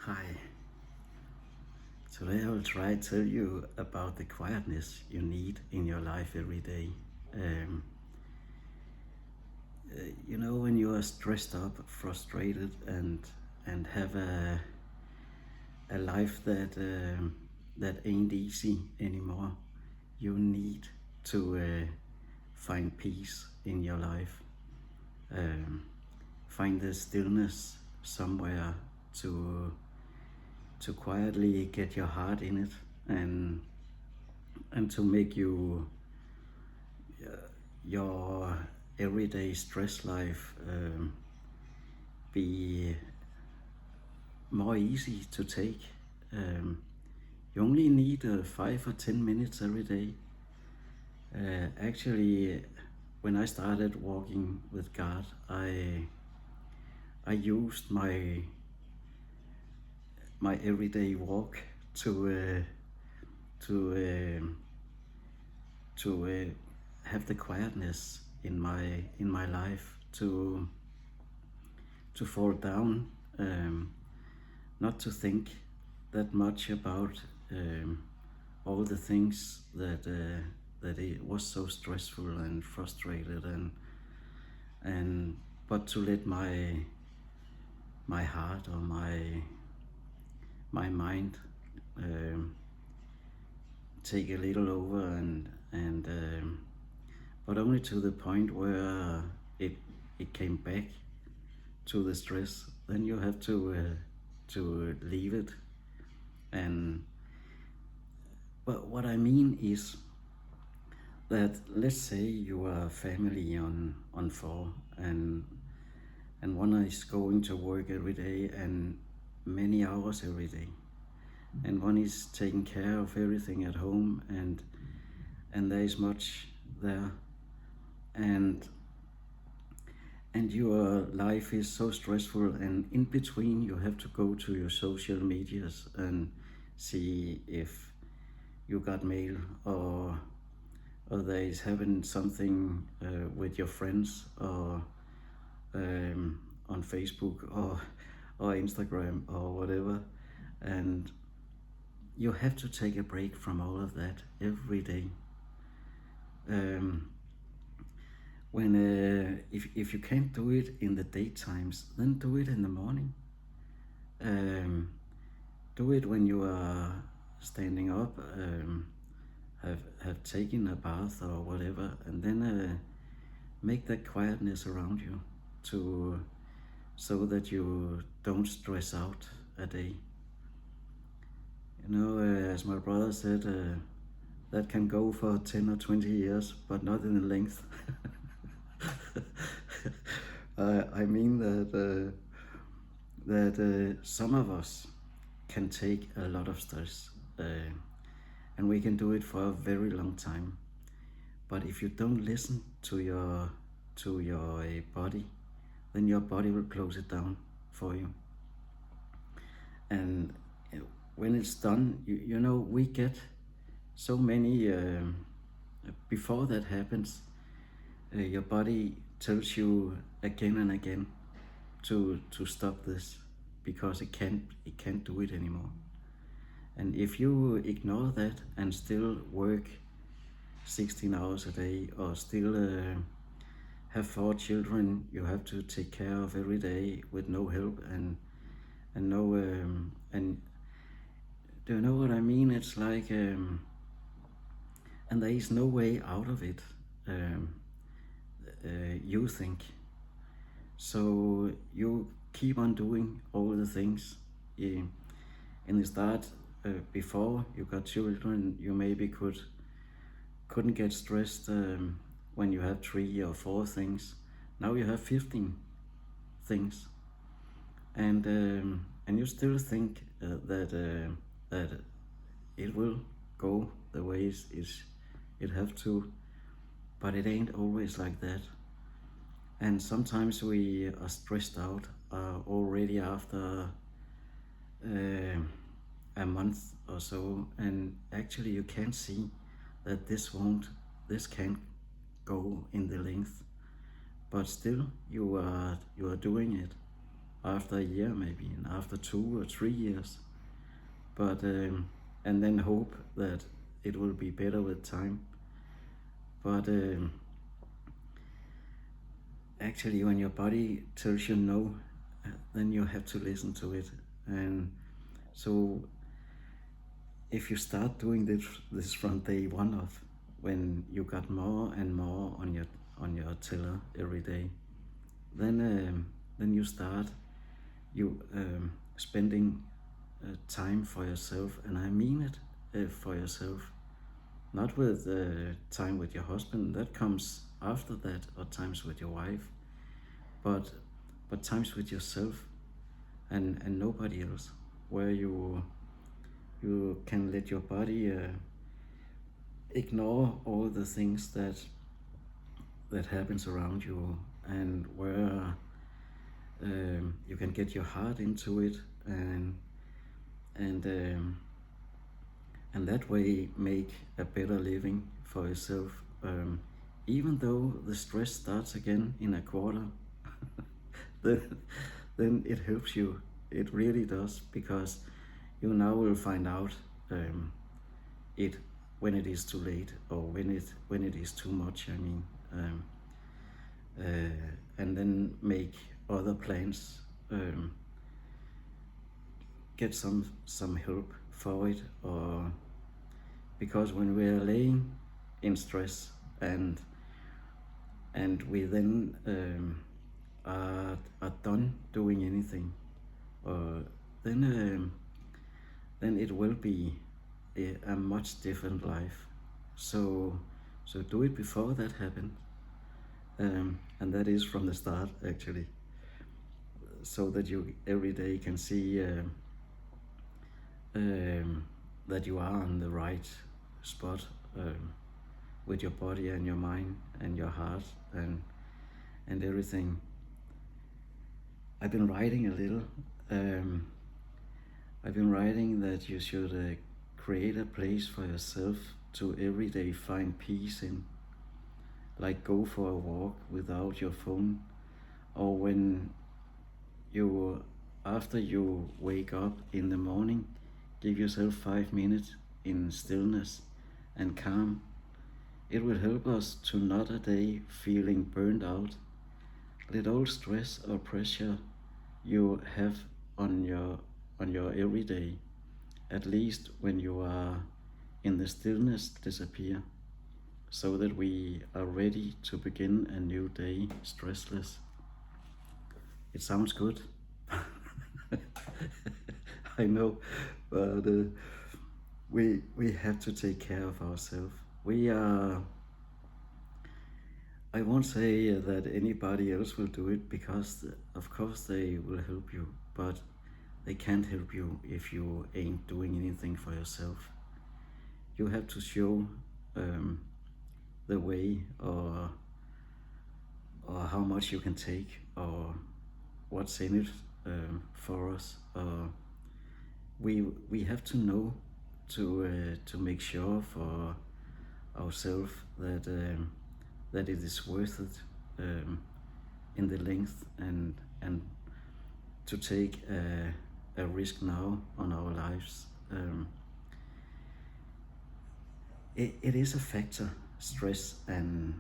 Hi. Today I will try to tell you about the quietness you need in your life every day. Um, when you are stressed up, frustrated, and have a life that ain't easy anymore, you need to find peace in your life. Um, Find the stillness somewhere to to quietly get your heart in it and to make your everyday stress life be more easy to take. You only need 5 or 10 minutes every day. Actually, when I started walking with God, I used my everyday walk to have the quietness in my life to fall down, not to think that much about all the things that it was so stressful and frustrated and but to let my heart or my mind um, take a little over and but only to the point where it came back to the stress. Then you have to leave it. And but what I mean is that, let's say you are a family on four, and one is going to work every day and many hours every day, and one is taking care of everything at home, and there is much there, and your life is so stressful, and in between you have to go to your social medias and see if you got mail, or there is having something with your friends, or on Facebook, or Instagram, or whatever. And you have to take a break from all of that every day. When if you can't do it in the daytimes, then do it in the morning. Do it when you are standing up, have taken a bath or whatever, and then make that quietness around you to so that you don't stress out a day. As my brother said, that can go for 10 or 20 years, but not in the length. I mean that some of us can take a lot of stress, and we can do it for a very long time. But if you don't listen to your body, then your body will close it down for you. And when it's done, we get so many. Before that happens, your body tells you again and again to stop this, because it can't do it anymore. And if you ignore that and still work 16 hours a day, or still have 4 children you have to take care of every day with no help, and no and do you know what I mean? It's like and there is no way out of it. You think so, you keep on doing all the things. In the start, before you got children, you maybe couldn't get stressed when you have 3 or 4 things. Now you have 15 things, and you still think that it will go the way it have to, but it ain't always like that. And sometimes we are stressed out already after a month or so, and actually you can't see that this can't go in the length, but still you are doing it. after a year maybe, and after 2 or 3 years. But and then hope that it will be better with time. But actually, when your body tells you no, then you have to listen to it. And so if you start doing this from day one of, when you got more and more on your tiller every day, then you start spending time for yourself, and I mean it, for yourself, not with time with your husband, that comes after that, or times with your wife, but times with yourself, and nobody else, where you can let your body ignore all the things that happens around you, and where you can get your heart into it, and that way make a better living for yourself, even though the stress starts again in a quarter. then it helps you, it really does, because you now will find out it when it is too late, or when it is too much, I mean, and then make other plans, get some help for it, or because when we are laying in stress, and we then are done doing anything, then it will be a much different life. So do it before that happens, and that is from the start, actually, so that you every day can see that you are on the right spot, with your body and your mind and your heart, and everything. I've been writing a little. I've been writing that you should create a place for yourself to every day find peace in, like go for a walk without your phone, or when you, after you wake up in the morning, give yourself 5 minutes in stillness and calm. It will help us to not a day feeling burned out. Let all stress or pressure you have on your everyday, at least when you are in the stillness, disappear, so that we are ready to begin a new day stressless. It sounds good. I know, but we have to take care of ourselves. We are. I won't say that anybody else will do it, because of course they will help you, but they can't help you if you ain't doing anything for yourself. You have to show the way, or how much you can take, or what's in it for us. We have to know to make sure for ourselves that it is worth it, in the length, and to take a risk now on our lives. It is a factor, stress and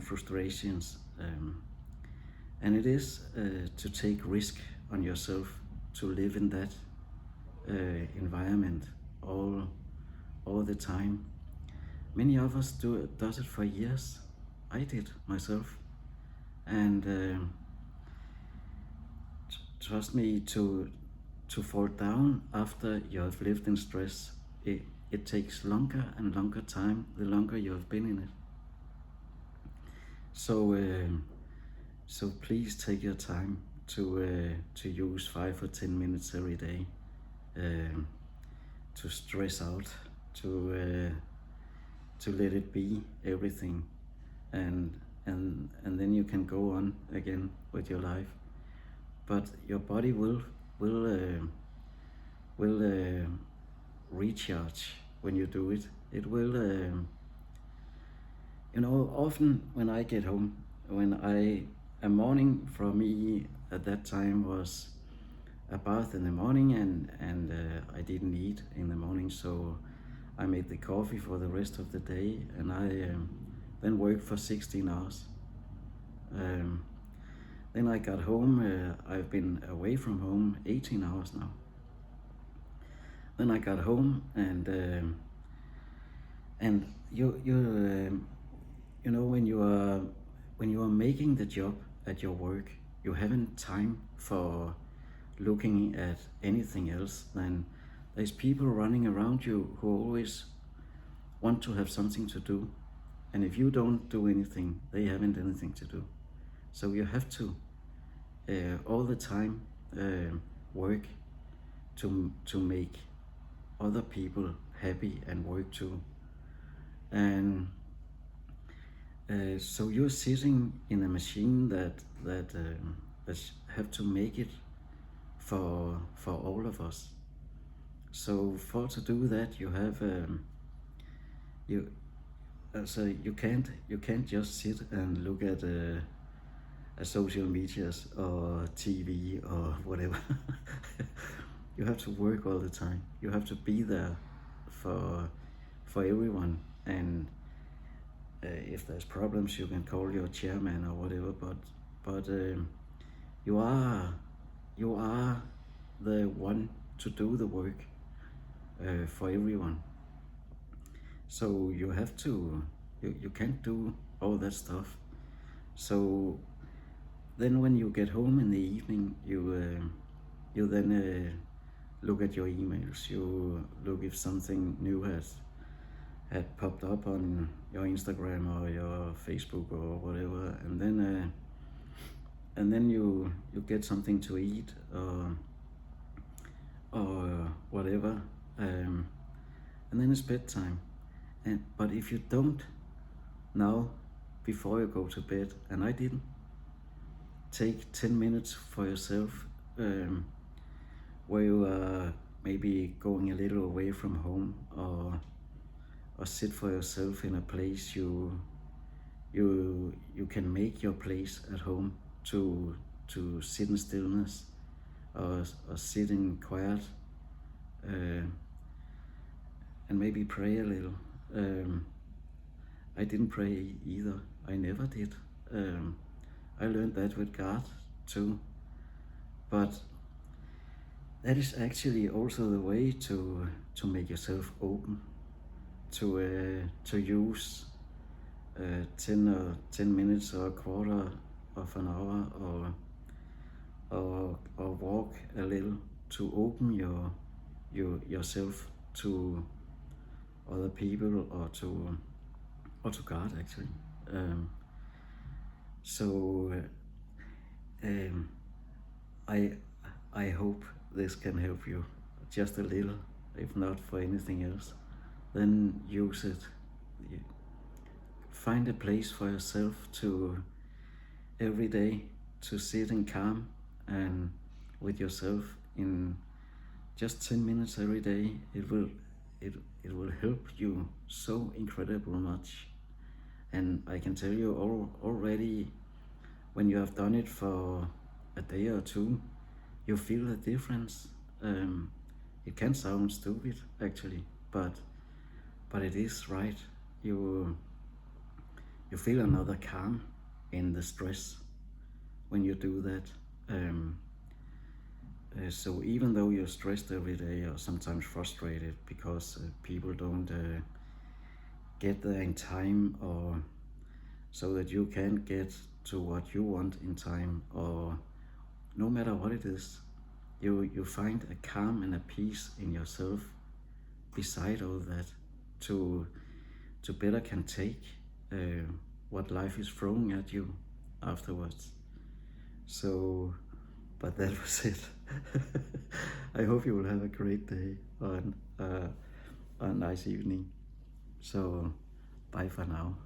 frustrations, and it is to take risk on yourself, to live in that environment all the time. Many of us does it for years. I did myself, and trust me, to fall down after you have lived in stress, it takes longer and longer time the longer you have been in it. So please take your time to use 5 or 10 minutes every day to stress out, to let it be everything, and then you can go on again with your life. But your body will recharge when you do it. It will, often when I get home, when I a morning for me at that time was a bath in the morning, and I didn't eat in the morning, so I made the coffee for the rest of the day, and I then worked for 16 hours. Um, then I got home. I've been away from home 18 hours now. Then I got home, and you know, when you are making the job at your work, you haven't time for looking at anything else. Than there's people running around you who always want to have something to do, and if you don't do anything, they haven't anything to do. So you have to all the time work to make other people happy and work too. And so you're sitting in a machine that have to make it for all of us. So for to do that, you have you so you can't just sit and look at social medias or TV or whatever. You have to work all the time. You have to be there for everyone, and if there's problems, you can call your chairman or whatever. But you are the one to do the work for everyone. So you have to. You can't do all that stuff. So then when you get home in the evening, you then look at your emails. You look if something new had popped up on your Instagram or your Facebook or whatever, and then you get something to eat or whatever, and then it's bedtime. But if you don't now, before you go to bed, and I didn't, take 10 minutes for yourself, where you are maybe going a little away from home, or sit for yourself in a place you can make your place at home to sit in stillness, or sit in quiet, and maybe pray a little. I didn't pray either. I never did. I learned that with God too. But that is actually also the way to make yourself open, to use 10 minutes or a quarter of an hour, or walk a little, to open yourself to other people, or to God actually. So I hope this can help you just a little, if not for anything else. Then use it. Find a place for yourself to every day to sit in calm and with yourself in just 10 minutes every day. It will help you so incredible much. And I can tell you already, when you have done it for a day or two, you feel the difference. It can sound stupid actually, but it is right. You feel another calm in the stress when you do that. So even though you're stressed every day, or sometimes frustrated because people don't get there in time, or so that you can get to what you want in time, or no matter what it is, you find a calm and a peace in yourself beside all that, to better can take what life is throwing at you afterwards. So, but that was it. I hope you will have a great day, or a nice evening. So bye for now.